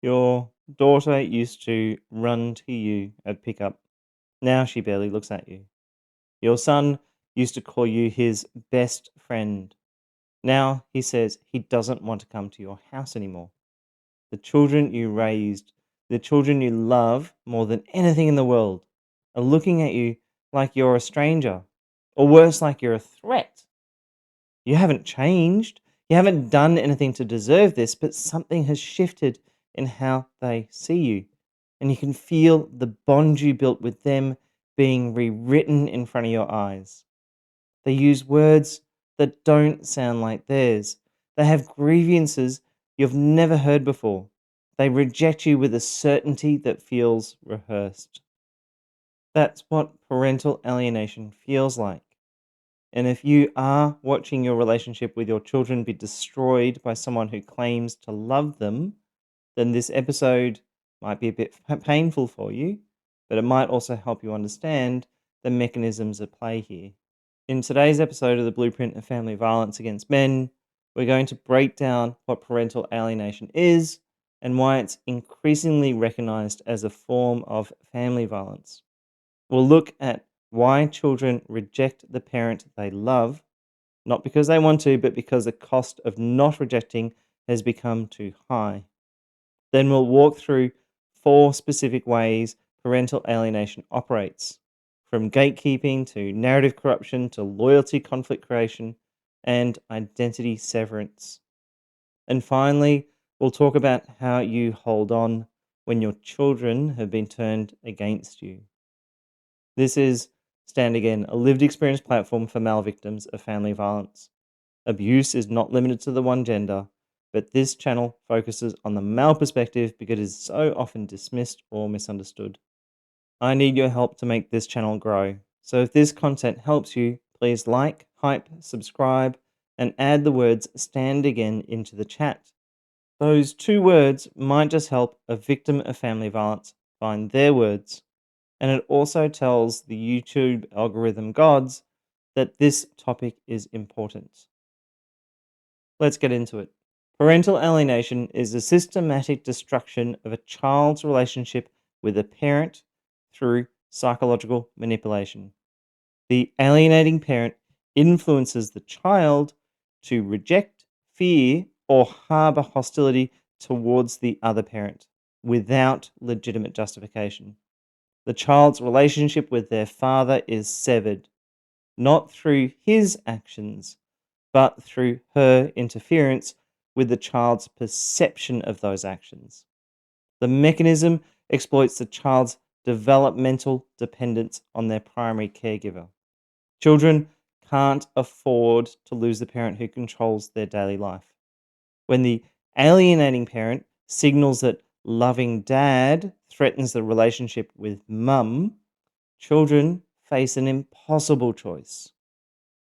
Your daughter used to run to you at pickup. Now she barely looks at you. Your son used to call you his best friend. Now he says he doesn't want to come to your house anymore. The children you raised, the children you love more than anything in the world, are looking at you like you're a stranger, or worse, like you're a threat. You haven't changed. You haven't done anything to deserve this, but something has shifted in how they see you. And you can feel the bond you built with them being rewritten in front of your eyes. They use words that don't sound like theirs. They have grievances you've never heard before. They reject you with a certainty that feels rehearsed. That's what parental alienation feels like. And if you are watching your relationship with your children be destroyed by someone who claims to love them, then this episode might be a bit painful for you, but it might also help you understand the mechanisms at play here. In today's episode of the Blueprint of Family Violence Against Men, we're going to break down what parental alienation is and why it's increasingly recognized as a form of family violence. We'll look at why children reject the parent they love, not because they want to, but because the cost of not rejecting has become too high. Then we'll walk through 4 specific ways parental alienation operates, from gatekeeping to narrative corruption to loyalty conflict creation and identity severance. And finally, we'll talk about how you hold on when your children have been turned against you. This is Stand Again, a lived experience platform for male victims of family violence. Abuse is not limited to the one gender, but this channel focuses on the male perspective because it is so often dismissed or misunderstood. I need your help to make this channel grow. So if this content helps you, please like, hype, subscribe, and add the words Stand Again into the chat. Those 2 words might just help a victim of family violence find their words. And it also tells the YouTube algorithm gods that this topic is important. Let's get into it. Parental alienation is the systematic destruction of a child's relationship with a parent through psychological manipulation. The alienating parent influences the child to reject, fear, or harbor hostility towards the other parent without legitimate justification. The child's relationship with their father is severed, not through his actions, but through her interference with the child's perception of those actions. The mechanism exploits the child's developmental dependence on their primary caregiver. Children can't afford to lose the parent who controls their daily life. When the alienating parent signals that loving dad threatens the relationship with mum, children face an impossible choice.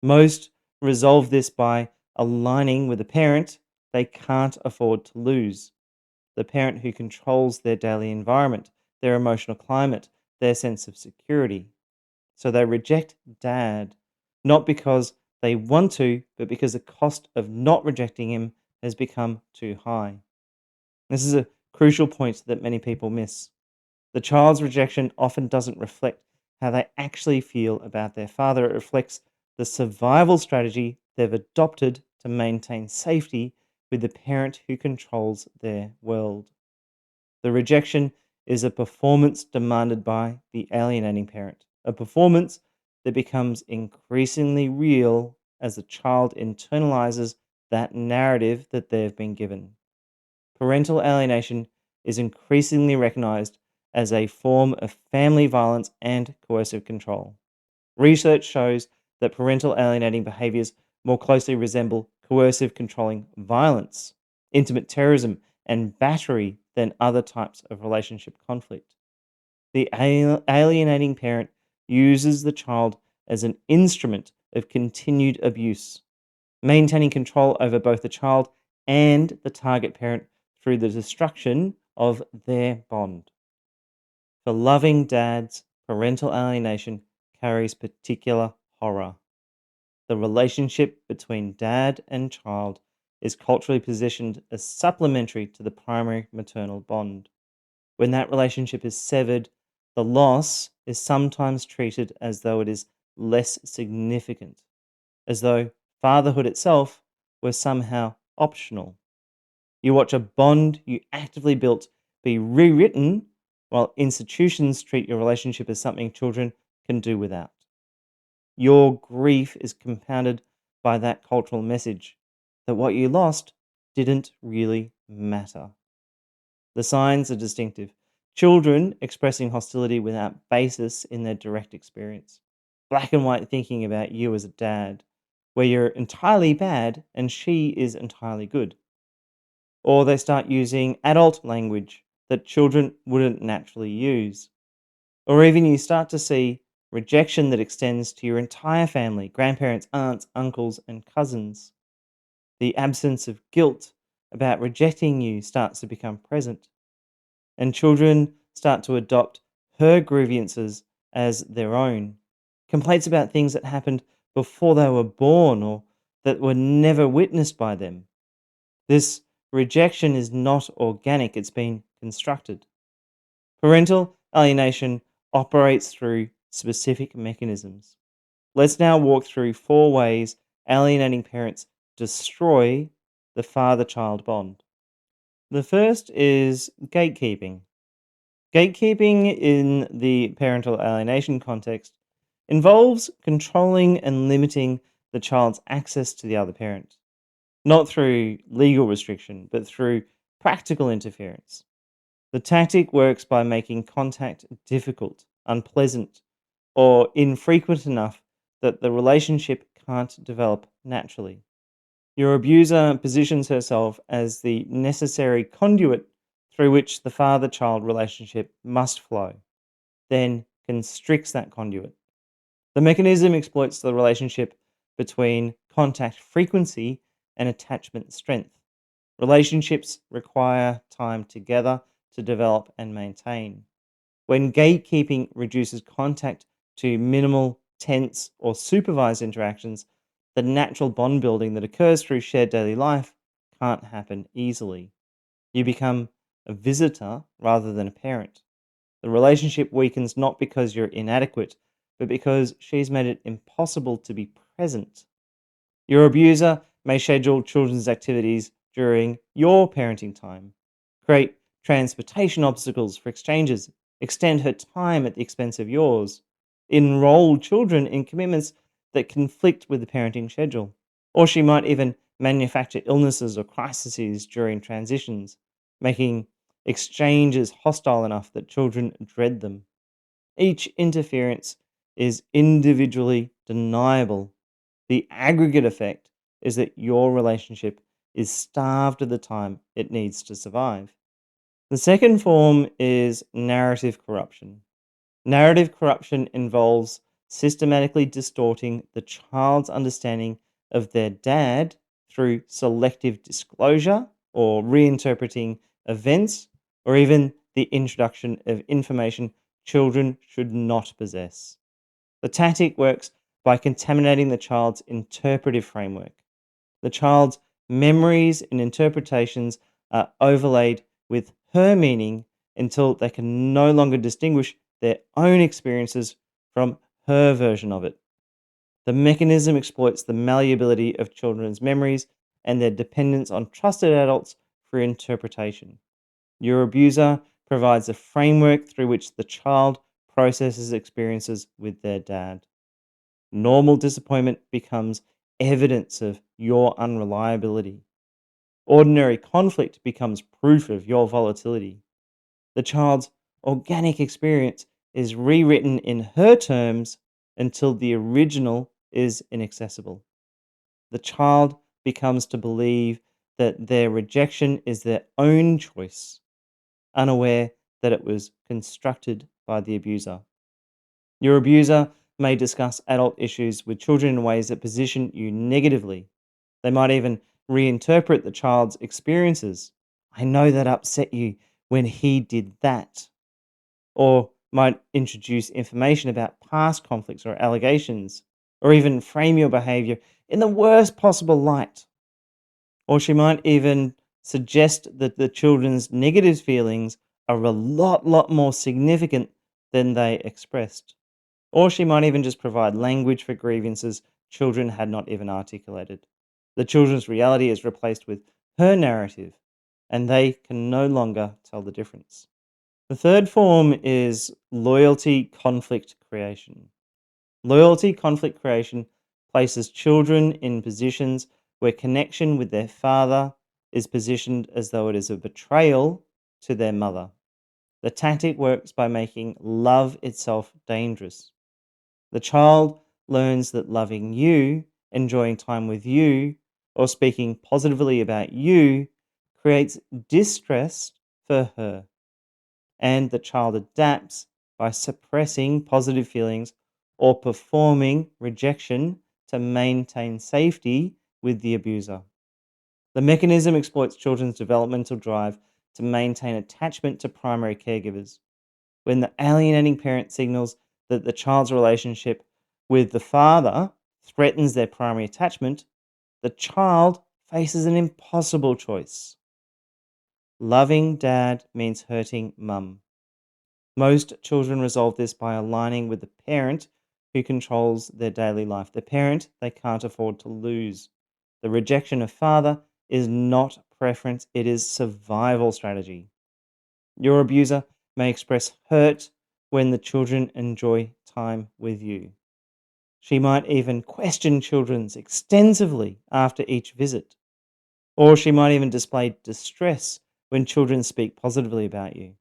Most resolve this by aligning with a parent they can't afford to lose, the parent who controls their daily environment, their emotional climate, their sense of security. So they reject dad, not because they want to, but because the cost of not rejecting him has become too high. This is a crucial point that many people miss. The child's rejection often doesn't reflect how they actually feel about their father. It reflects the survival strategy they've adopted to maintain safety with the parent who controls their world. The rejection is a performance demanded by the alienating parent, a performance that becomes increasingly real as the child internalizes that narrative that they've been given. Parental alienation is increasingly recognized as a form of family violence and coercive control. Research shows that parental alienating behaviors more closely resemble coercive controlling violence, intimate terrorism, and battery than other types of relationship conflict. The alienating parent uses the child as an instrument of continued abuse, maintaining control over both the child and the target parent through the destruction of their bond. For loving dads, parental alienation carries particular horror. The relationship between dad and child is culturally positioned as supplementary to the primary maternal bond. When that relationship is severed, the loss is sometimes treated as though it is less significant, as though fatherhood itself was somehow optional. You watch a bond you actively built be rewritten, while institutions treat your relationship as something children can do without. Your grief is compounded by that cultural message that what you lost didn't really matter. The signs are distinctive. Children expressing hostility without basis in their direct experience. Black and white thinking about you as a dad, where you're entirely bad and she is entirely good. Or they start using adult language that children wouldn't naturally use. Or even you start to see rejection that extends to your entire family, grandparents, aunts, uncles, and cousins. The absence of guilt about rejecting you starts to become present, and children start to adopt her grievances as their own. Complaints about things that happened before they were born or that were never witnessed by them. This rejection is not organic, it's been constructed. Parental alienation operates through specific mechanisms. Let's now walk through 4 ways alienating parents destroy the father child bond. The first is gatekeeping. Gatekeeping in the parental alienation context involves controlling and limiting the child's access to the other parent, not through legal restriction, but through practical interference. The tactic works by making contact difficult, unpleasant, or infrequent enough that the relationship can't develop naturally. Your abuser positions herself as the necessary conduit through which the father child relationship must flow, then constricts that conduit. The mechanism exploits the relationship between contact frequency and attachment strength. Relationships require time together to develop and maintain. When gatekeeping reduces contact to minimal, tense, or supervised interactions, the natural bond building that occurs through shared daily life can't happen easily. You become a visitor rather than a parent. The relationship weakens not because you're inadequate, but because she's made it impossible to be present. Your abuser may schedule children's activities during your parenting time, create transportation obstacles for exchanges, extend her time at the expense of yours, enroll children in commitments that conflict with the parenting schedule. Or she might even manufacture illnesses or crises during transitions, making exchanges hostile enough that children dread them. Each interference is individually deniable. The aggregate effect is that your relationship is starved of the time it needs to survive. The second form is narrative corruption. Narrative corruption involves systematically distorting the child's understanding of their dad through selective disclosure or reinterpreting events, or even the introduction of information children should not possess. The tactic works by contaminating the child's interpretive framework. The child's memories and interpretations are overlaid with her meaning until they can no longer distinguish their own experiences from her version of it. The mechanism exploits the malleability of children's memories and their dependence on trusted adults for interpretation. Your abuser provides a framework through which the child processes experiences with their dad. Normal disappointment becomes evidence of your unreliability. Ordinary conflict becomes proof of your volatility. The child's organic experience is rewritten in her terms until the original is inaccessible. The child becomes to believe that their rejection is their own choice, unaware that it was constructed by the abuser. Your abuser may discuss adult issues with children in ways that position you negatively. They might even reinterpret the child's experiences. I know that upset you when he did that. Or might introduce information about past conflicts or allegations, or even frame your behavior in the worst possible light. Or she might even suggest that the children's negative feelings are a lot more significant than they expressed. Or she might even just provide language for grievances children had not even articulated. The children's reality is replaced with her narrative, and they can no longer tell the difference. The third form is loyalty conflict creation. Loyalty conflict creation places children in positions where connection with their father is positioned as though it is a betrayal to their mother. The tactic works by making love itself dangerous. The child learns that loving you, enjoying time with you, or speaking positively about you creates distress for her, and the child adapts by suppressing positive feelings or performing rejection to maintain safety with the abuser. The mechanism exploits children's developmental drive to maintain attachment to primary caregivers. When the alienating parent signals that the child's relationship with the father threatens their primary attachment, the child faces an impossible choice. Loving dad means hurting mum. Most children resolve this by aligning with the parent who controls their daily life, the parent they can't afford to lose. The rejection of father is not preference, it is survival strategy. Your abuser may express hurt when the children enjoy time with you. She might even question children's extensively after each visit, or she might even display distress when children speak positively about you.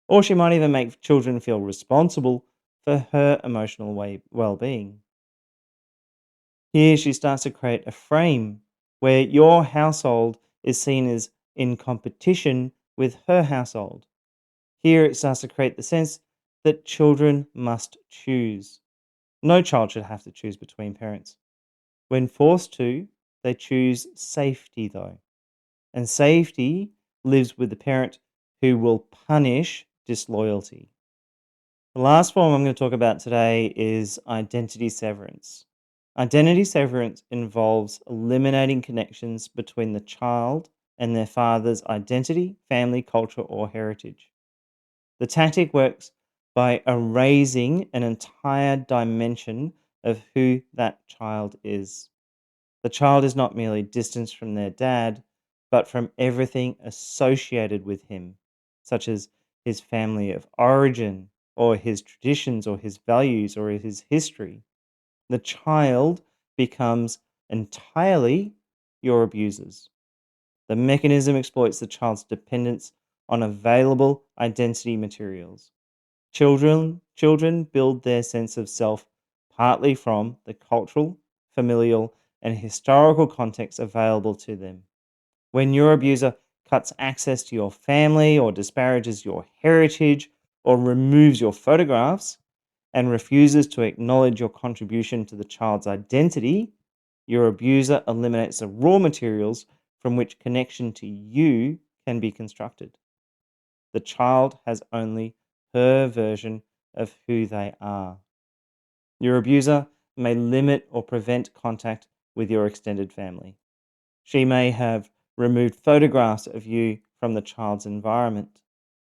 Or she might even make children feel responsible for her emotional well being. Here she starts to create a frame where your household is seen as in competition with her household. Here it starts to create the sense that children must choose. No child should have to choose between parents. When forced to, they choose safety, though. And safety lives with the parent who will punish disloyalty. The last form I'm going to talk about today is identity severance. Identity severance involves eliminating connections between the child and their father's identity, family, culture, or heritage. The tactic works by erasing an entire dimension of who that child is. The child is not merely distanced from their dad, but from everything associated with him, such as his family of origin, or his traditions, or his values, or his history. The child becomes entirely your abuser's. The mechanism exploits the child's dependence on available identity materials. Children build their sense of self partly from the cultural, familial, and historical context available to them. When your abuser cuts access to your family or disparages your heritage or removes your photographs and refuses to acknowledge your contribution to the child's identity, your abuser eliminates the raw materials from which connection to you can be constructed. The child has only her version of who they are. Your abuser may limit or prevent contact with your extended family. She may have removed photographs of you from the child's environment.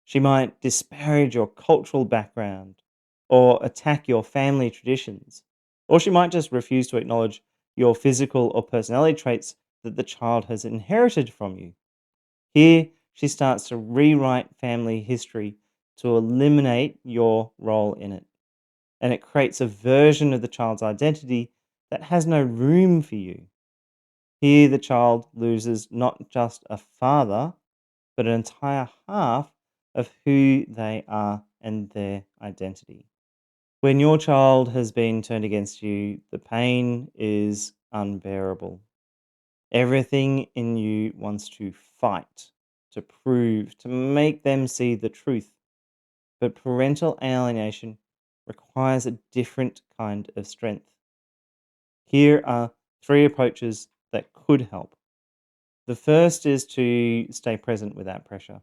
She might disparage your cultural background or attack your family traditions. Or she might just refuse to acknowledge your physical or personality traits that the child has inherited from you. Here, she starts to rewrite family history to eliminate your role in it. And it creates a version of the child's identity that has no room for you. Here, the child loses not just a father, but an entire half of who they are and their identity. When your child has been turned against you, the pain is unbearable. Everything in you wants to fight, to prove, to make them see the truth. But parental alienation requires a different kind of strength. Here are three approaches that could help. The first is to stay present without pressure.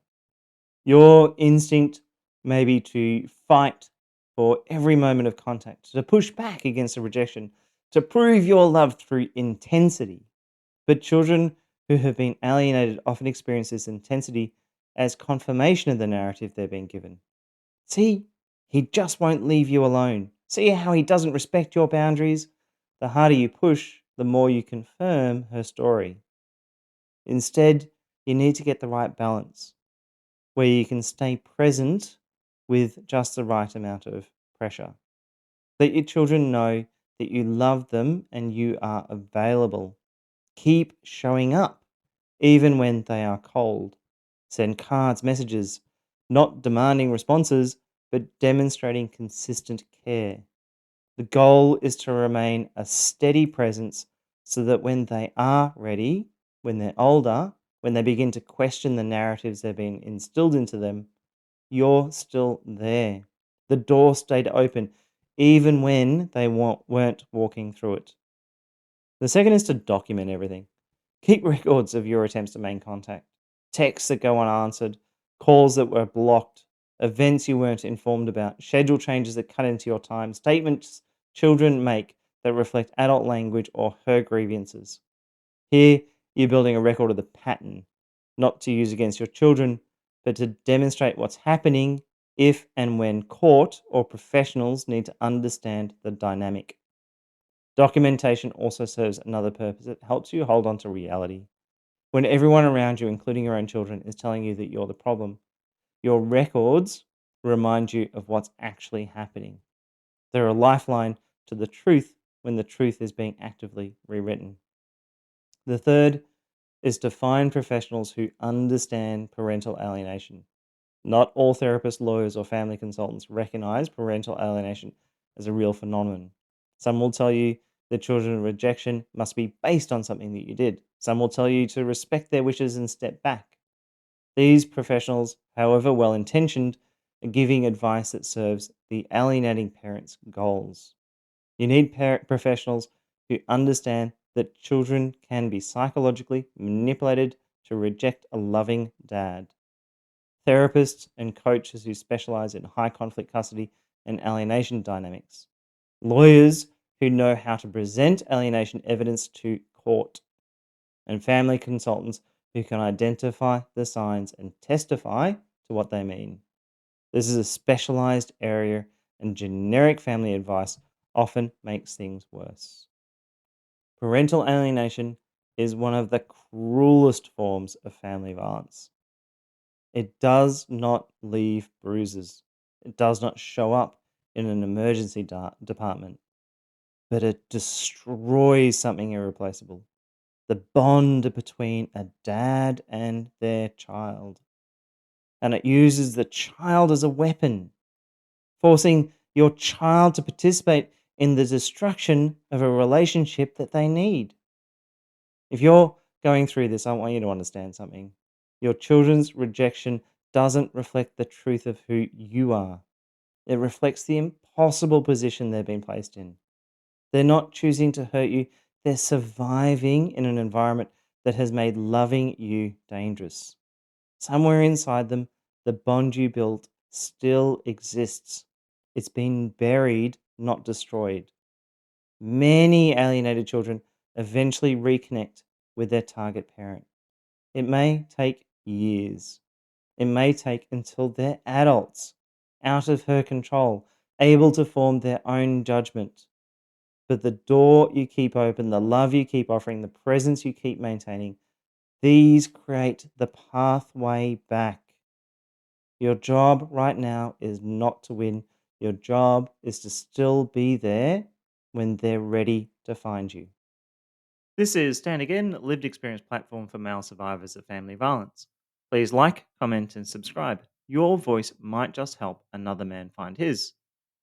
Your instinct may be to fight for every moment of contact, to push back against a rejection, to prove your love through intensity. But children who have been alienated often experience this intensity as confirmation of the narrative they're being given. See, he just won't leave you alone. See how he doesn't respect your boundaries? The harder you push, the more you confirm her story. Instead, you need to get the right balance where you can stay present with just the right amount of pressure. Let your children know that you love them and you are available. Keep showing up, even when they are cold. Send cards, messages, not demanding responses, but demonstrating consistent care. The goal is to remain a steady presence so that when they are ready, when they're older, when they begin to question the narratives that have been instilled into them, you're still there. The door stayed open, even when they weren't walking through it. The second is to document everything. Keep records of your attempts to make contact, texts that go unanswered, calls that were blocked, events you weren't informed about, schedule changes that cut into your time, statements children make that reflect adult language or her grievances. Here, you're building a record of the pattern, not to use against your children, but to demonstrate what's happening if and when court or professionals need to understand the dynamic. Documentation also serves another purpose. It helps you hold on to reality. When everyone around you, including your own children, is telling you that you're the problem, your records remind you of what's actually happening. They're a lifeline to the truth when the truth is being actively rewritten. The third is to find professionals who understand parental alienation. Not all therapists, lawyers, or family consultants recognize parental alienation as a real phenomenon. Some will tell you that children's rejection must be based on something that you did. Some will tell you to respect their wishes and step back. These professionals, however well intentioned, are giving advice that serves the alienating parent's goals. You need professionals who understand that children can be psychologically manipulated to reject a loving dad. Therapists and coaches who specialize in high conflict custody and alienation dynamics. Lawyers who know how to present alienation evidence to court. And family consultants who can identify the signs and testify to what they mean. This is a specialized area, and generic family advice often makes things worse. Parental alienation is one of the cruelest forms of family violence. It does not leave bruises, it does not show up in an emergency department, but it destroys something irreplaceable: the bond between a dad and their child. And it uses the child as a weapon, forcing your child to participate in the destruction of a relationship that they need. If you're going through this, I want you to understand something. Your children's rejection doesn't reflect the truth of who you are. It reflects the impossible position they've been placed in. They're not choosing to hurt you, they're surviving in an environment that has made loving you dangerous. Somewhere inside them, the bond you built still exists. It's been buried, not destroyed. Many alienated children eventually reconnect with their target parent. It may take years. It may take until they're adults, out of her control, able to form their own judgment. But the door you keep open, the love you keep offering, the presence you keep maintaining, these create the pathway back. Your job right now is not to win. Your job is to still be there when they're ready to find you. This is Stand Again, lived experience platform for male survivors of family violence. Please like, comment, and subscribe. Your voice might just help another man find his.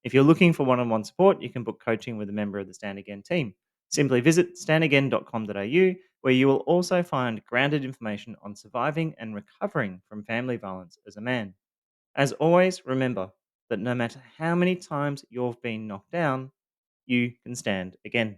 If you're looking for one on one support, you can book coaching with a member of the Stand Again team. Simply visit standagain.com.au, where you will also find grounded information on surviving and recovering from family violence as a man. As always, remember that no matter how many times you've been knocked down, you can stand again.